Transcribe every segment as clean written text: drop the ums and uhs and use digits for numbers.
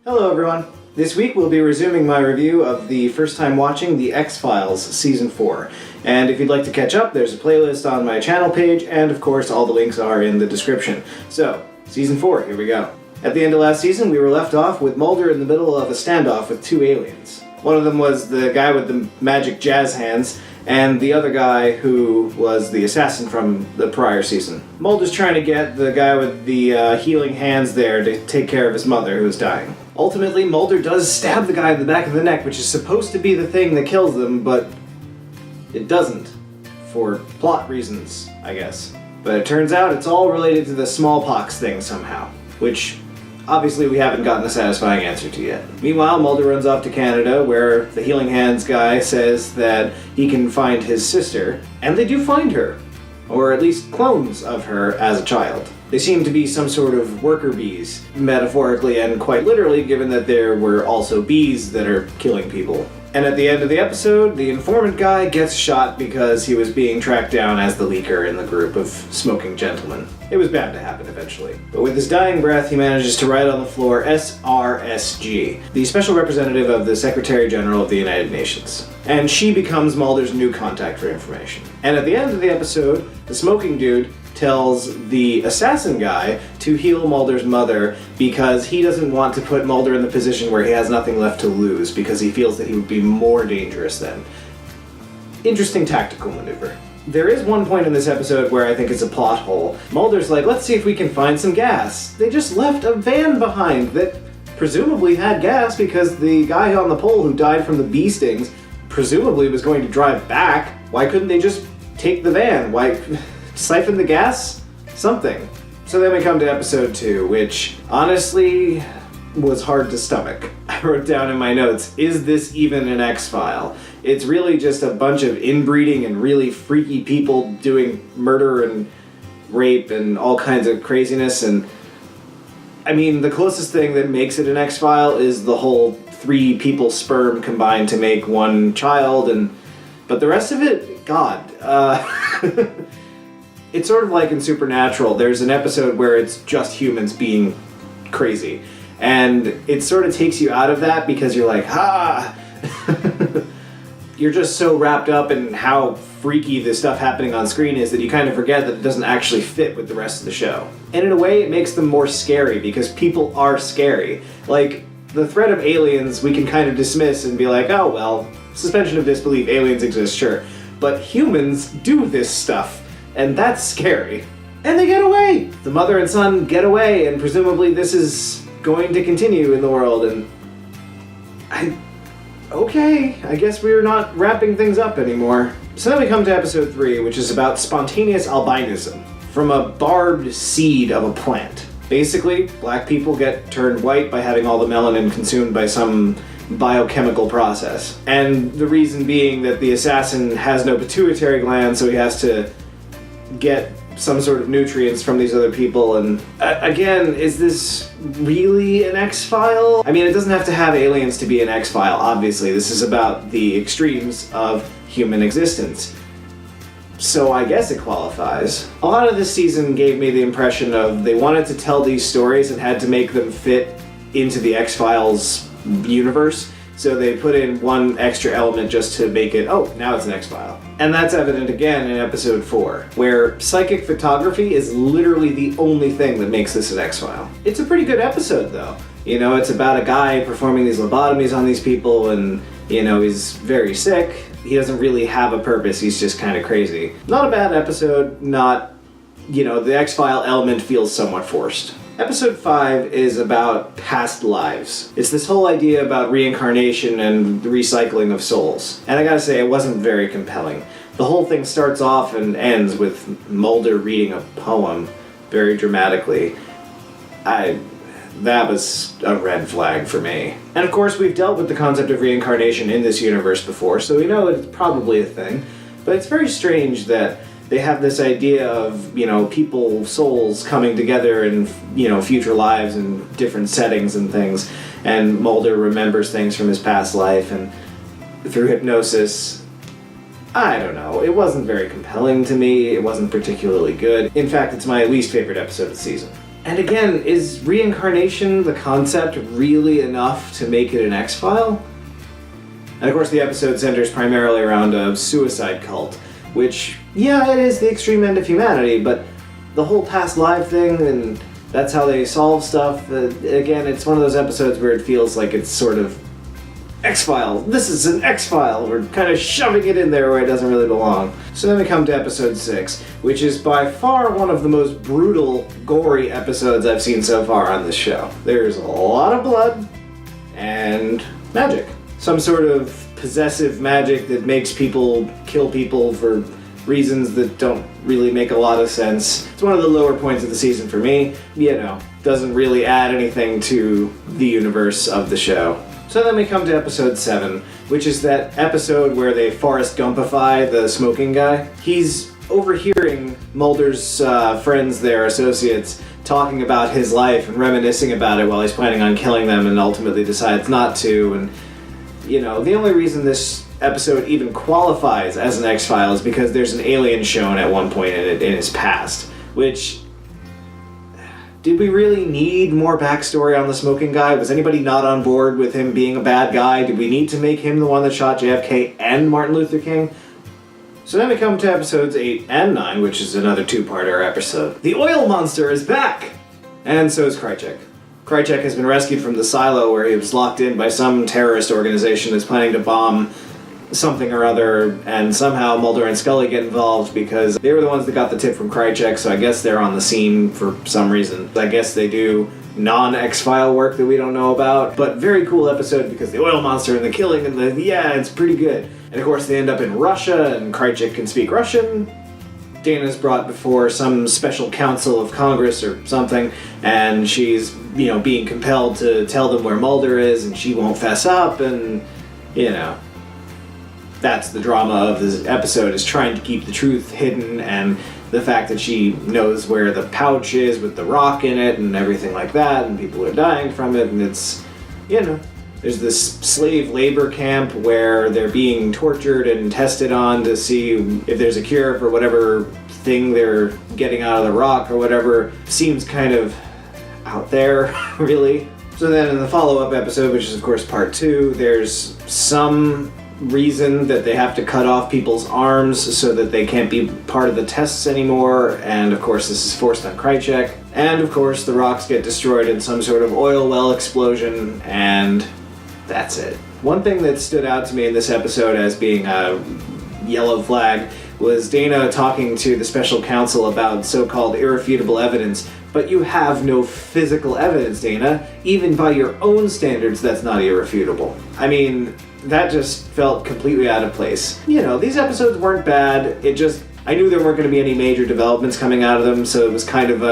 Hello everyone. This week we'll be resuming my review of the first time watching The X-Files Season 4. And if you'd like to catch up, there's a playlist on my channel page, and of course all the links are in the description. So, Season 4, here we go. At the end of last season, we were left off with Mulder in the middle of a standoff with two aliens. One of them was the guy with the magic jazz hands, and the other guy who was the assassin from the prior season. Mulder's trying to get the guy with the healing hands there to take care of his mother who's dying. Ultimately, Mulder does stab the guy in the back of the neck, which is supposed to be the thing that kills them, but it doesn't. For plot reasons, I guess. But it turns out it's all related to the smallpox thing somehow, which obviously we haven't gotten a satisfying answer to yet. Meanwhile, Mulder runs off to Canada, where the Healing Hands guy says that he can find his sister, and they do find her. Or at least clones of her as a child. They seem to be some sort of worker bees, metaphorically and quite literally, given that there were also bees that are killing people. And at the end of the episode, the informant guy gets shot because he was being tracked down as the leaker in the group of smoking gentlemen. It was bound to happen eventually. But with his dying breath, he manages to write on the floor SRSG, the special representative of the Secretary General of the United Nations. And she becomes Mulder's new contact for information. And at the end of the episode, the smoking dude tells the assassin guy to heal Mulder's mother because he doesn't want to put Mulder in the position where he has nothing left to lose because he feels that he would be more dangerous then. Interesting tactical maneuver. There is one point in this episode where I think it's a plot hole. Mulder's like, let's see if we can find some gas. They just left a van behind that presumably had gas because the guy on the pole who died from the bee stings presumably was going to drive back. Why couldn't they just take the van? Why siphon the gas? Something. So then we come to episode 2, which honestly was hard to stomach. I wrote down in my notes, is this even an X-File? It's really just a bunch of inbreeding and really freaky people doing murder and rape and all kinds of craziness, and I mean, the closest thing that makes it an X-File is the whole 3 people's sperm combined to make one child, but the rest of it, God. It's sort of like in Supernatural. There's an episode where it's just humans being crazy. And it sort of takes you out of that because you're like, ha! You're just so wrapped up in how freaky the stuff happening on screen is that you kind of forget that it doesn't actually fit with the rest of the show. And in a way, it makes them more scary because people are scary. Like, the threat of aliens we can kind of dismiss and be like, oh well, suspension of disbelief, aliens exist, sure. But humans do this stuff. And that's scary. And they get away! The mother and son get away, and presumably this is going to continue in the world, and okay, I guess we're not wrapping things up anymore. So then we come to episode 3, which is about spontaneous albinism, from a barbed seed of a plant. Basically, black people get turned white by having all the melanin consumed by some biochemical process. And the reason being that the assassin has no pituitary gland, so he has to get some sort of nutrients from these other people, and again, is this really an X-File? I mean, it doesn't have to have aliens to be an X-File, obviously. This is about the extremes of human existence. So I guess it qualifies. A lot of this season gave me the impression of they wanted to tell these stories and had to make them fit into the X-Files universe. So they put in one extra element just to make it, oh, now it's an X-File. And that's evident again in episode 4, where psychic photography is literally the only thing that makes this an X-File. It's a pretty good episode, though. You know, it's about a guy performing these lobotomies on these people, and, you know, he's very sick. He doesn't really have a purpose, he's just kind of crazy. Not a bad episode, not, you know, the X-File element feels somewhat forced. Episode 5 is about past lives. It's this whole idea about reincarnation and the recycling of souls. And I gotta say, it wasn't very compelling. The whole thing starts off and ends with Mulder reading a poem very dramatically. That was a red flag for me. And of course, we've dealt with the concept of reincarnation in this universe before, so we know it's probably a thing. But it's very strange that they have this idea of, you know, people, souls coming together in, you know, future lives and different settings and things. And Mulder remembers things from his past life, and through hypnosis, I don't know. It wasn't very compelling to me. It wasn't particularly good. In fact, it's my least favorite episode of the season. And again, is reincarnation, the concept, really enough to make it an X-File? And of course the episode centers primarily around a suicide cult, which, yeah, it is the extreme end of humanity, but the whole past live thing, and that's how they solve stuff, again, it's one of those episodes where it feels like it's sort of X-File. This is an X-File. We're kind of shoving it in there where it doesn't really belong. So then we come to episode 6, which is by far one of the most brutal, gory episodes I've seen so far on this show. There's a lot of blood and magic. Some sort of possessive magic that makes people kill people for reasons that don't really make a lot of sense. It's one of the lower points of the season for me. Doesn't really add anything to the universe of the show. So then we come to episode 7, which is that episode where they Forrest Gumpify the smoking guy. He's overhearing Mulder's friends, their associates, talking about his life and reminiscing about it while he's planning on killing them and ultimately decides not to. And, the only reason this episode even qualifies as an X-File is because there's an alien shown at one point in his past, which... Did we really need more backstory on the smoking guy? Was anybody not on board with him being a bad guy? Did we need to make him the one that shot JFK and Martin Luther King? So then we come to episodes 8 and 9, which is another two-parter episode. The oil monster is back! And so is Krychek. Krychek has been rescued from the silo where he was locked in by some terrorist organization that's planning to bomb something or other, and somehow Mulder and Scully get involved because they were the ones that got the tip from Krychek, so I guess they're on the scene for some reason. I guess they do non-X-File work that we don't know about, but very cool episode because the oil monster and the killing and it's pretty good. And of course they end up in Russia, and Krychek can speak Russian. Dana's brought before some special council of Congress or something, and she's, being compelled to tell them where Mulder is, and she won't fess up, and, that's the drama of this episode, is trying to keep the truth hidden, and the fact that she knows where the pouch is with the rock in it and everything like that, and people are dying from it, and it's, there's this slave labor camp where they're being tortured and tested on to see if there's a cure for whatever thing they're getting out of the rock or whatever. Seems kind of out there, really. So then in the follow-up episode, which is of course part 2, there's some reason that they have to cut off people's arms so that they can't be part of the tests anymore, and of course this is forced on Krychek. And of course the rocks get destroyed in some sort of oil well explosion, and that's it. One thing that stood out to me in this episode as being a yellow flag was Dana talking to the special counsel about so-called irrefutable evidence. But you have no physical evidence, Dana. Even by your own standards, that's not irrefutable. I mean, that just felt completely out of place. These episodes weren't bad. I knew there weren't going to be any major developments coming out of them, so it was kind of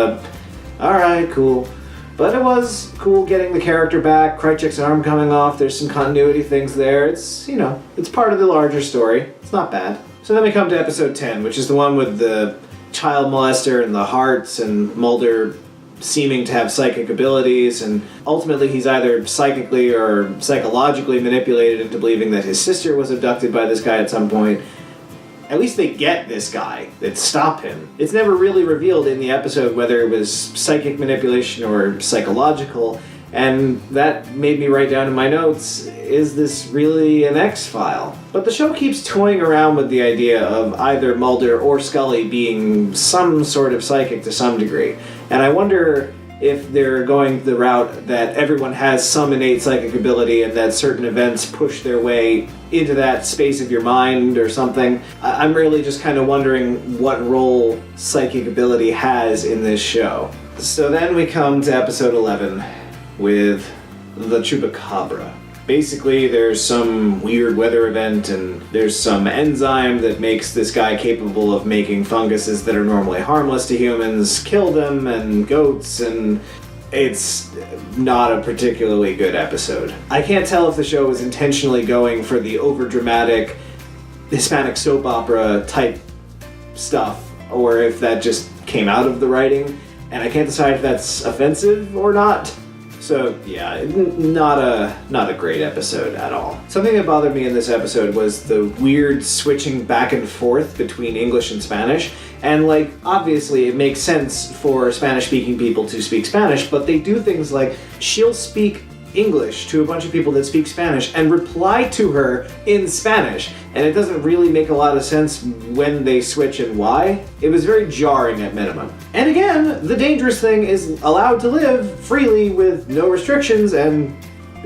alright, cool. But it was cool getting the character back, Krychek's arm coming off, there's some continuity things there. It's, it's part of the larger story. It's not bad. So then we come to episode 10, which is the one with the child molester and the hearts, and Mulder seeming to have psychic abilities, and ultimately he's either psychically or psychologically manipulated into believing that his sister was abducted by this guy at some point. At least they get this guy that stop him. It's never really revealed in the episode whether it was psychic manipulation or psychological, and that made me write down in my notes, is this really an X-File? But the show keeps toying around with the idea of either Mulder or Scully being some sort of psychic to some degree. And I wonder if they're going the route that everyone has some innate psychic ability and that certain events push their way into that space of your mind or something. I'm really just kind of wondering what role psychic ability has in this show. So then we come to episode 11 with the Chupacabra. Basically, there's some weird weather event, and there's some enzyme that makes this guy capable of making funguses that are normally harmless to humans kill them and goats, and it's not a particularly good episode. I can't tell if the show was intentionally going for the overdramatic Hispanic soap opera type stuff, or if that just came out of the writing, and I can't decide if that's offensive or not. So yeah, not a great episode at all. Something that bothered me in this episode was the weird switching back and forth between English and Spanish. And like, obviously it makes sense for Spanish-speaking people to speak Spanish, but they do things like she'll speak English to a bunch of people that speak Spanish and reply to her in Spanish. And it doesn't really make a lot of sense when they switch and why. It was very jarring at minimum. And again, the dangerous thing is allowed to live freely with no restrictions and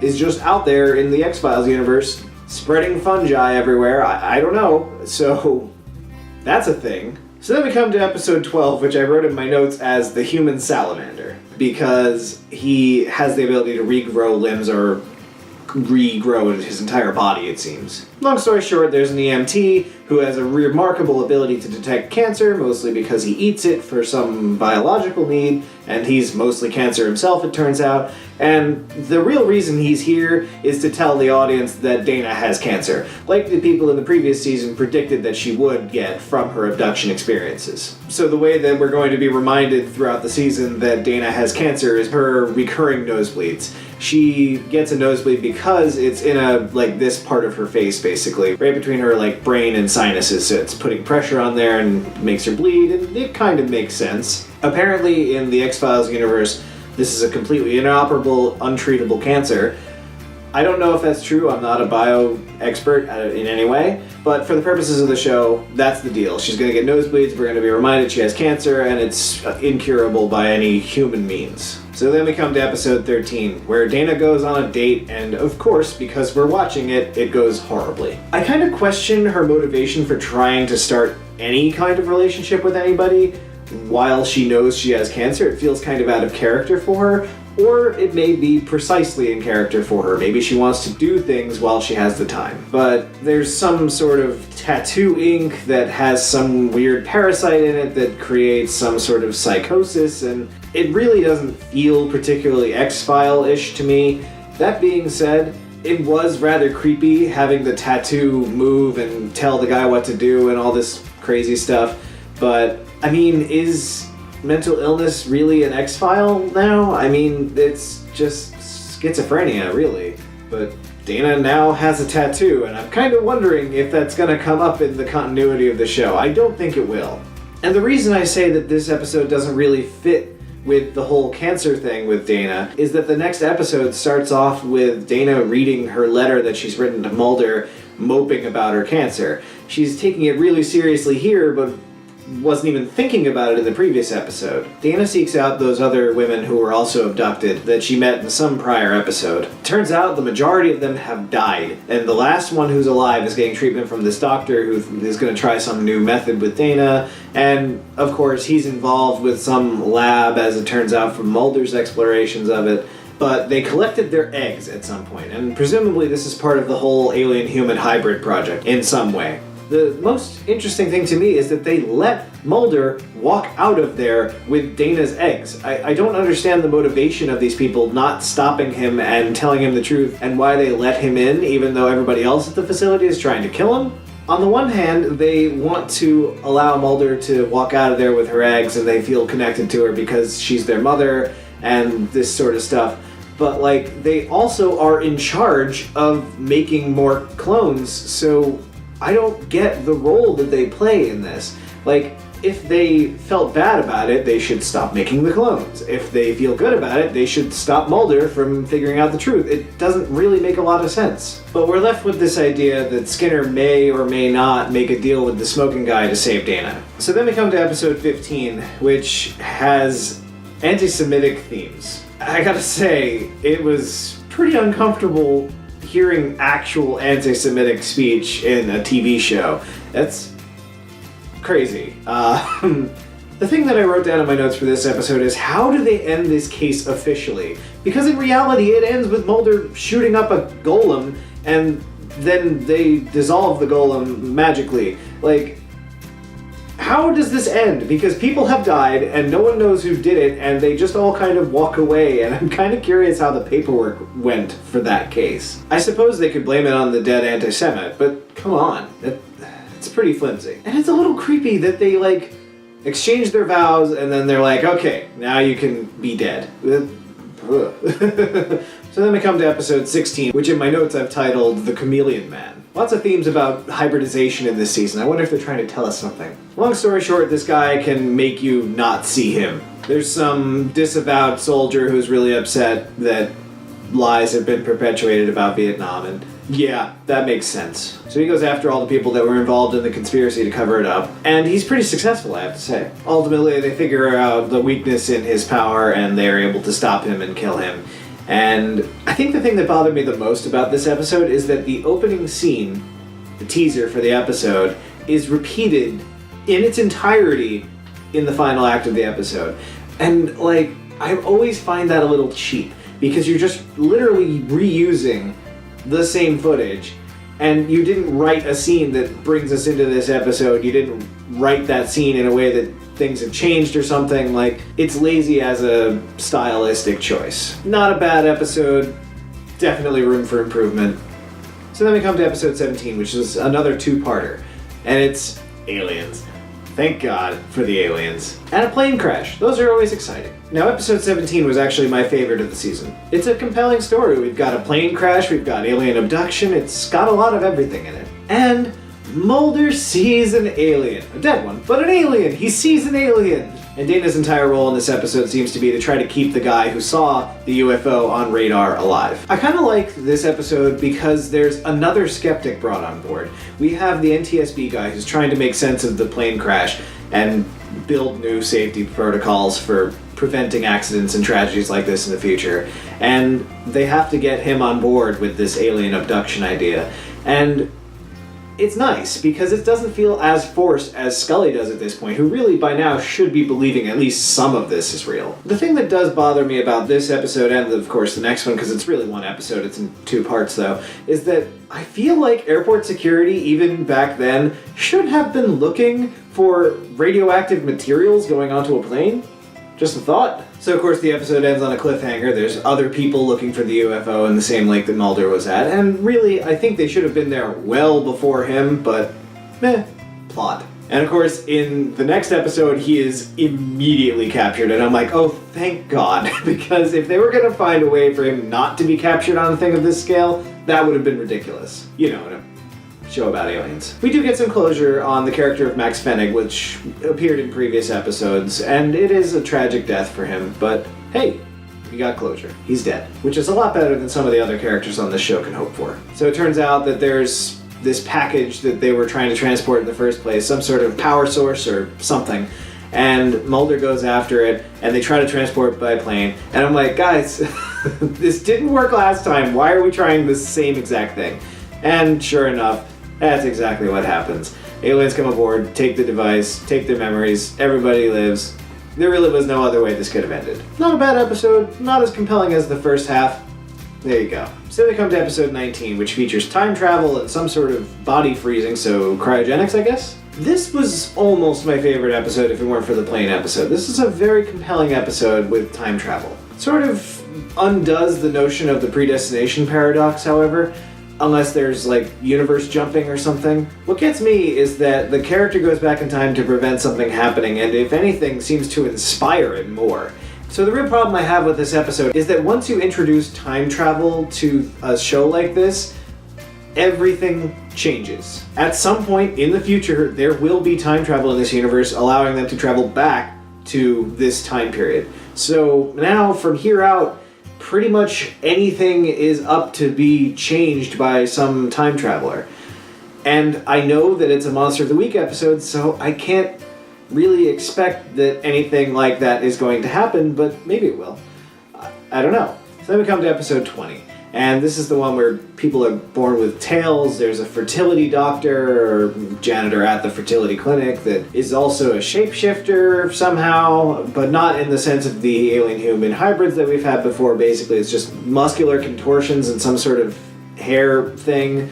is just out there in the X-Files universe spreading fungi everywhere. I don't know. So that's a thing. So then we come to episode 12, which I wrote in my notes as the human salamander, because he has the ability to regrow limbs or regrow his entire body, it seems. Long story short, there's an EMT who has a remarkable ability to detect cancer, mostly because he eats it for some biological need, and he's mostly cancer himself, it turns out. And the real reason he's here is to tell the audience that Dana has cancer, like the people in the previous season predicted that she would get from her abduction experiences. So the way that we're going to be reminded throughout the season that Dana has cancer is her recurring nosebleeds. She gets a nosebleed because it's in this part of her face, basically, right between her brain and sinuses, so it's putting pressure on there and makes her bleed, and it kind of makes sense. Apparently in the X-Files universe, this is a completely inoperable, untreatable cancer. I don't know if that's true, I'm not a bio expert in any way, but for the purposes of the show, that's the deal. She's going to get nosebleeds, we're going to be reminded she has cancer, and it's incurable by any human means. So then we come to episode 13, where Dana goes on a date, and of course, because we're watching it, it goes horribly. I kind of question her motivation for trying to start any kind of relationship with anybody while she knows she has cancer. It feels kind of out of character for her, or it may be precisely in character for her. Maybe she wants to do things while she has the time. But there's some sort of tattoo ink that has some weird parasite in it that creates some sort of psychosis, and it really doesn't feel particularly X-File-ish to me. That being said, it was rather creepy having the tattoo move and tell the guy what to do and all this crazy stuff, but I mean, is mental illness really an X-File now? I mean, it's just schizophrenia, really. But Dana now has a tattoo, and I'm kind of wondering if that's going to come up in the continuity of the show. I don't think it will. And the reason I say that this episode doesn't really fit with the whole cancer thing with Dana is that the next episode starts off with Dana reading her letter that she's written to Mulder, moping about her cancer. She's taking it really seriously here, but wasn't even thinking about it in the previous episode. Dana seeks out those other women who were also abducted that she met in some prior episode. Turns out the majority of them have died, and the last one who's alive is getting treatment from this doctor who is going to try some new method with Dana, and of course he's involved with some lab, as it turns out from Mulder's explorations of it. But they collected their eggs at some point, and presumably this is part of the whole alien-human hybrid project in some way. The most interesting thing to me is that they let Mulder walk out of there with Dana's eggs. I don't understand the motivation of these people not stopping him and telling him the truth, and why they let him in even though everybody else at the facility is trying to kill him. On the one hand, they want to allow Mulder to walk out of there with her eggs, and they feel connected to her because she's their mother and this sort of stuff. But they also are in charge of making more clones, so I don't get the role that they play in this. If they felt bad about it, they should stop making the clones. If they feel good about it, they should stop Mulder from figuring out the truth. It doesn't really make a lot of sense. But we're left with this idea that Skinner may or may not make a deal with the smoking guy to save Dana. So then we come to episode 15, which has anti-Semitic themes. I gotta say, it was pretty uncomfortable hearing actual anti-Semitic speech in a TV show. That's crazy. The thing that I wrote down in my notes for this episode is, how do they end this case officially? Because in reality, it ends with Mulder shooting up a golem, and then they dissolve the golem magically. How does this end? Because people have died, and no one knows who did it, and they just all kind of walk away, and I'm kind of curious how the paperwork went for that case. I suppose they could blame it on the dead anti-Semite, but come on, it's pretty flimsy. And it's a little creepy that they, exchange their vows, and then they're like, okay, now you can be dead. ugh. So then we come to episode 16, which in my notes I've titled The Chameleon Man. Lots of themes about hybridization in this season. I wonder if they're trying to tell us something. Long story short, this guy can make you not see him. There's some disavowed soldier who's really upset that lies have been perpetuated about Vietnam, and yeah, that makes sense. So he goes after all the people that were involved in the conspiracy to cover it up, and he's pretty successful, I have to say. Ultimately, they figure out the weakness in his power, and they're able to stop him and kill him. And I think the thing that bothered me the most about this episode is that the opening scene, the teaser for the episode, is repeated in its entirety in the final act of the episode. And, like, I always find that a little cheap, because you're just literally reusing the same footage, and you didn't write a scene that brings us into this episode. You didn't write that scene in a way that things have changed or something. Like, it's lazy as a stylistic choice. Not a bad episode, definitely room for improvement. So then we come to episode 17, which is another two-parter, and it's aliens. Thank God for the aliens. And a plane crash. Those are always exciting. Now, episode 17 was actually my favorite of the season. It's a compelling story. We've got a plane crash, we've got alien abduction, it's got a lot of everything in it. And Mulder sees an alien. A dead one, but an alien! He sees an alien! And Dana's entire role in this episode seems to be to try to keep the guy who saw the UFO on radar alive. I kind of like this episode because there's another skeptic brought on board. We have the NTSB guy who's trying to make sense of the plane crash and build new safety protocols for preventing accidents and tragedies like this in the future. And they have to get him on board with this alien abduction idea. And it's nice because it doesn't feel as forced as Scully does at this point, who really by now should be believing at least some of this is real. The thing that does bother me about this episode, and of course the next one, because it's really one episode, it's in two parts though, is that I feel like airport security, even back then, should have been looking for radioactive materials going onto a plane. Just a thought. So of course the episode ends on a cliffhanger. There's other people looking for the UFO in the same lake that Mulder was at, and really I think they should have been there well before him, but plot. And of course in the next episode he is immediately captured, and I'm like, oh thank God, because if they were going to find a way for him not to be captured on a thing of this scale, that would have been ridiculous. You know, in a show about aliens. We do get some closure on the character of Max Fennig, which appeared in previous episodes, and it is a tragic death for him, but hey, we got closure. He's dead, which is a lot better than some of the other characters on this show can hope for. So it turns out that there's this package that they were trying to transport in the first place, some sort of power source or something, and Mulder goes after it, and they try to transport it by plane, and I'm like, guys, this didn't work last time, why are we trying the same exact thing? And sure enough, that's exactly what happens. Aliens come aboard, take the device, take their memories, everybody lives. There really was no other way this could have ended. Not a bad episode, not as compelling as the first half. There you go. So they come to episode 19, which features time travel and some sort of body freezing, so cryogenics, I guess? This was almost my favorite episode if it weren't for the plane episode. This is a very compelling episode with time travel. Sort of undoes the notion of the predestination paradox, however, unless there's like universe jumping or something. What gets me is that the character goes back in time to prevent something happening, and if anything seems to inspire it more. So the real problem I have with this episode is that once you introduce time travel to a show like this, everything changes. At some point in the future, there will be time travel in this universe, allowing them to travel back to this time period. So now, from here out, pretty much anything is up to be changed by some time traveler. And I know that it's a Monster of the Week episode, so I can't really expect that anything like that is going to happen, but maybe it will. I don't know. So then we come to episode 20. And this is the one where people are born with tails. There's a fertility doctor or janitor at the fertility clinic that is also a shapeshifter somehow, but not in the sense of the alien-human hybrids that we've had before. Basically, it's just muscular contortions and some sort of hair thing.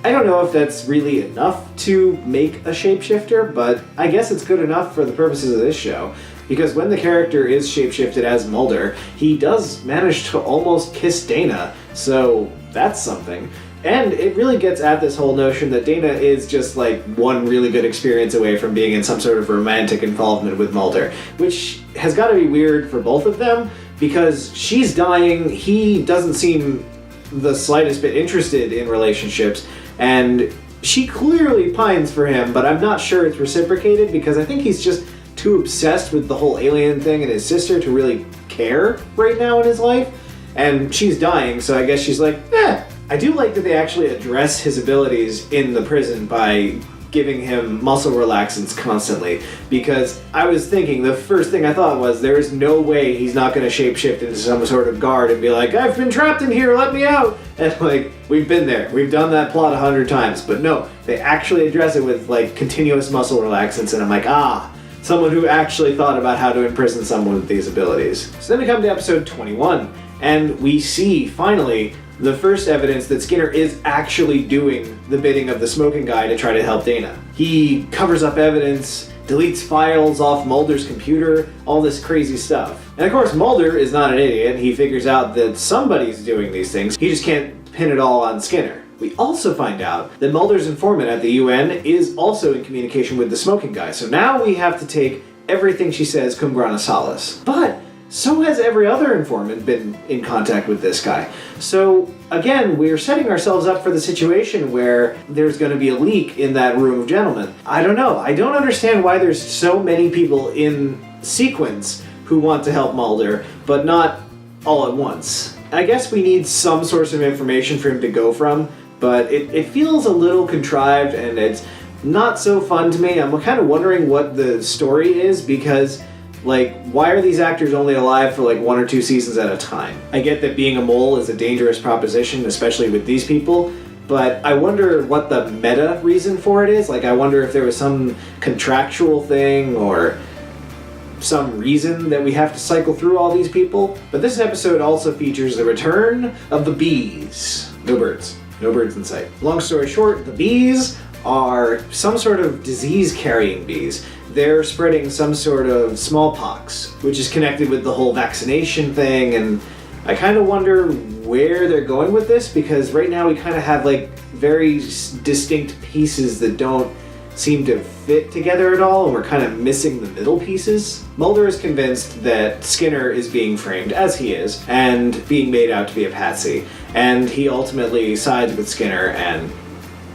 I don't know if that's really enough to make a shapeshifter, but I guess it's good enough for the purposes of this show. Because when the character is shapeshifted as Mulder, he does manage to almost kiss Dana, so that's something. And it really gets at this whole notion that Dana is just like one really good experience away from being in some sort of romantic involvement with Mulder, which has got to be weird for both of them, because she's dying. He doesn't seem the slightest bit interested in relationships, and she clearly pines for him, but I'm not sure it's reciprocated because I think he's just too obsessed with the whole alien thing and his sister to really care right now in his life. And she's dying, so I guess she's like, I do like that they actually address his abilities in the prison by giving him muscle relaxants constantly, because I was thinking, the first thing I thought was, there is no way he's not going to shapeshift into some sort of guard and be like, I've been trapped in here, let me out! And like, we've been there, we've done that plot 100 times, but no, they actually address it with like continuous muscle relaxants, and I'm like, someone who actually thought about how to imprison someone with these abilities. So then we come to episode 21, and we see, finally, the first evidence that Skinner is actually doing the bidding of the smoking guy to try to help Dana. He covers up evidence, deletes files off Mulder's computer, all this crazy stuff. And of course, Mulder is not an idiot. He figures out that somebody's doing these things. He just can't pin it all on Skinner. We also find out that Mulder's informant at the UN is also in communication with the smoking guy. So now we have to take everything she says cum grana salis. But so has every other informant been in contact with this guy. So again, we're setting ourselves up for the situation where there's going to be a leak in that room of gentlemen. I don't know. I don't understand why there's so many people in sequence who want to help Mulder, but not all at once. I guess we need some source of information for him to go from, but it feels a little contrived and it's not so fun to me. I'm kind of wondering what the story is, because like, why are these actors only alive for like 1 or 2 seasons at a time? I get that being a mole is a dangerous proposition, especially with these people, but I wonder what the meta reason for it is. Like, I wonder if there was some contractual thing or some reason that we have to cycle through all these people. But this episode also features the return of the bees. No birds. No birds in sight. Long story short, the bees are some sort of disease-carrying bees. They're spreading some sort of smallpox, which is connected with the whole vaccination thing, and I kind of wonder where they're going with this, because right now we kind of have like very distinct pieces that don't seem to fit together at all, and we're kind of missing the middle pieces. Mulder is convinced that Skinner is being framed, as he is, and being made out to be a patsy, and he ultimately sides with Skinner, and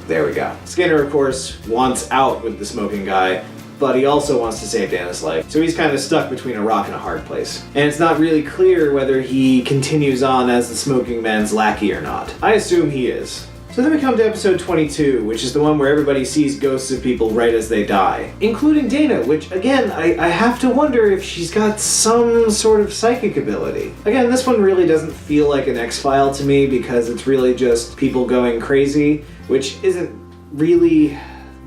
there we go. Skinner, of course, wants out with the smoking guy, but he also wants to save Dana's life. So he's kind of stuck between a rock and a hard place. And it's not really clear whether he continues on as the smoking man's lackey or not. I assume he is. So then we come to episode 22, which is the one where everybody sees ghosts of people right as they die. Including Dana, which, again, I have to wonder if she's got some sort of psychic ability. Again, this one really doesn't feel like an X-File to me, because it's really just people going crazy, which isn't really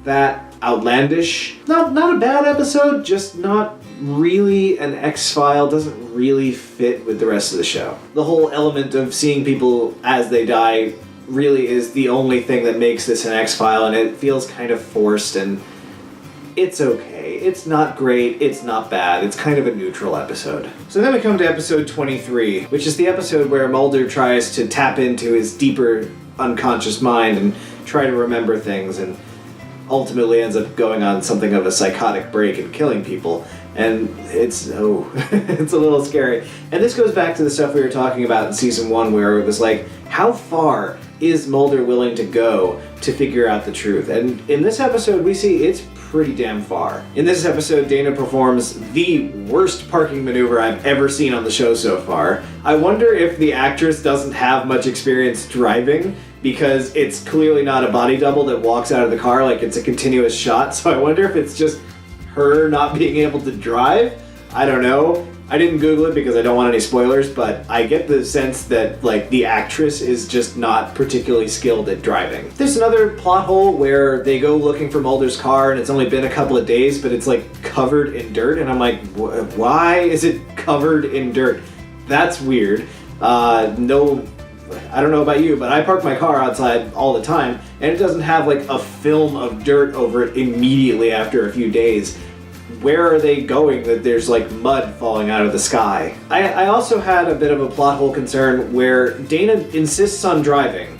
that outlandish. Not a bad episode, just not really an X-File, doesn't really fit with the rest of the show. The whole element of seeing people as they die really is the only thing that makes this an X-File, and it feels kind of forced, and it's okay. It's not great, it's not bad, it's kind of a neutral episode. So then we come to episode 23, which is the episode where Mulder tries to tap into his deeper unconscious mind and try to remember things, and ultimately ends up going on something of a psychotic break and killing people. And it's a little scary. And this goes back to the stuff we were talking about in season 1, where it was like, how far is Mulder willing to go to figure out the truth? And in this episode, we see it's pretty damn far. In this episode, Dana performs the worst parking maneuver I've ever seen on the show so far. I wonder if the actress doesn't have much experience driving, because it's clearly not a body double that walks out of the car like it's a continuous shot, so I wonder if it's just her not being able to drive. I don't know. I didn't Google it because I don't want any spoilers, but I get the sense that like the actress is just not particularly skilled at driving. There's another plot hole where they go looking for Mulder's car and it's only been a couple of days, but it's like covered in dirt, and I'm like, why is it covered in dirt? That's weird. No, I don't know about you, but I park my car outside all the time, and it doesn't have like a film of dirt over it immediately after a few days. Where are they going that there's like mud falling out of the sky? I also had a bit of a plot hole concern where Dana insists on driving,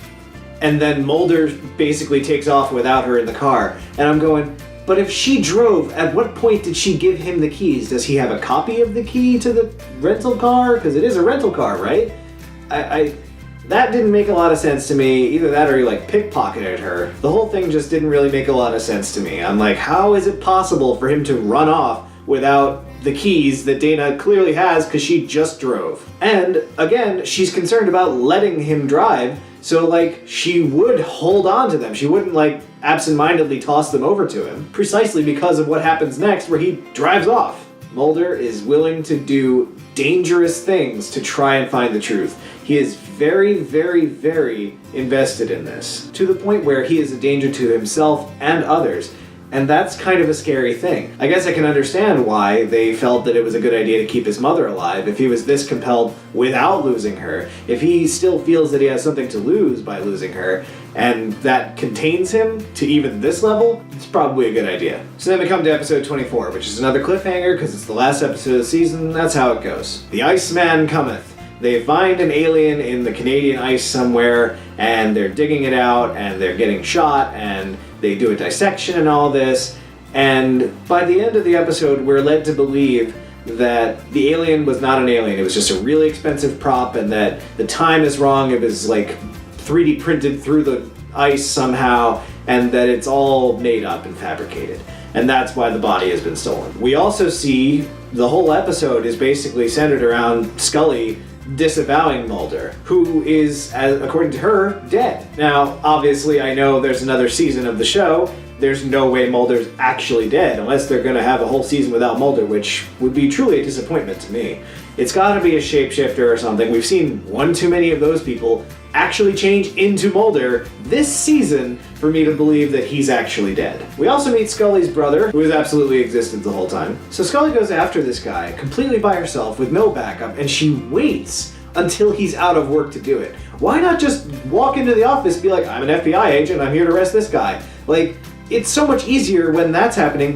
and then Mulder basically takes off without her in the car. And I'm going, But if she drove, at what point did she give him the keys? Does he have a copy of the key to the rental car? Because it is a rental car, right? That didn't make a lot of sense to me. Either that or he like pickpocketed her. The whole thing just didn't really make a lot of sense to me. I'm like, how is it possible for him to run off without the keys that Dana clearly has because she just drove? And again, she's concerned about letting him drive, so like she would hold on to them. She wouldn't like absentmindedly toss them over to him, precisely because of what happens next where he drives off. Mulder is willing to do dangerous things to try and find the truth. He is very, very, very invested in this, to the point where he is a danger to himself and others. And that's kind of a scary thing. I guess I can understand why they felt that it was a good idea to keep his mother alive if he was this compelled without losing her. If he still feels that he has something to lose by losing her, and that contains him to even this level, it's probably a good idea. So then we come to episode 24, which is another cliffhanger because it's the last episode of the season. That's how it goes. The Iceman cometh. They find an alien in the Canadian ice somewhere, and they're digging it out, and they're getting shot, and they do a dissection and all this. And by the end of the episode, we're led to believe that the alien was not an alien. It was just a really expensive prop, and that the time is wrong. It was like 3D printed through the ice somehow, and that it's all made up and fabricated. And that's why the body has been stolen. We also see the whole episode is basically centered around Scully disavowing Mulder, who is, according to her, dead. Now, obviously, I know there's another season of the show. There's no way Mulder's actually dead, unless they're going to have a whole season without Mulder, which would be truly a disappointment to me. It's got to be a shapeshifter or something. We've seen one too many of those people actually change into Mulder this season for me to believe that he's actually dead. We also meet Scully's brother, who has absolutely existed the whole time. So Scully goes after this guy completely by herself with no backup, and she waits until he's out of work to do it. Why not just walk into the office and be like, I'm an FBI agent, I'm here to arrest this guy? Like, it's so much easier when that's happening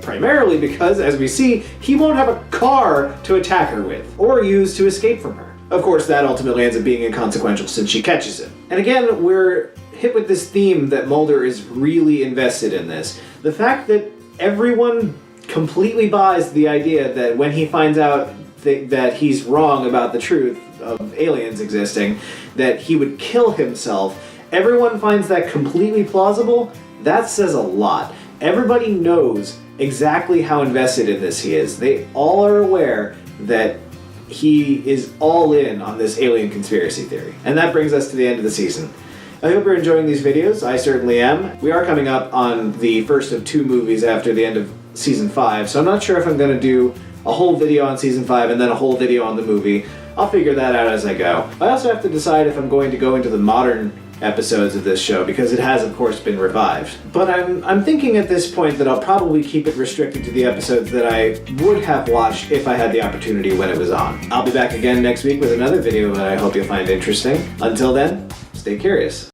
primarily because, as we see, he won't have a car to attack her with or use to escape from her. Of course, that ultimately ends up being inconsequential since she catches him. And again, we're hit with this theme that Mulder is really invested in this. The fact that everyone completely buys the idea that when he finds out that he's wrong about the truth of aliens existing, that he would kill himself. Everyone finds that completely plausible. That says a lot. Everybody knows exactly how invested in this he is. They all are aware that he is all in on this alien conspiracy theory. And that brings us to the end of the season. I hope you're enjoying these videos. I certainly am. We are coming up on the first of 2 movies after the end of season 5, so I'm not sure if I'm going to do a whole video on season 5 and then a whole video on the movie. I'll figure that out as I go. I also have to decide if I'm going to go into the modern episodes of this show, because it has of course been revived. But I'm thinking at this point that I'll probably keep it restricted to the episodes that I would have watched if I had the opportunity when it was on. I'll be back again next week with another video that I hope you'll find interesting. Until then, stay curious.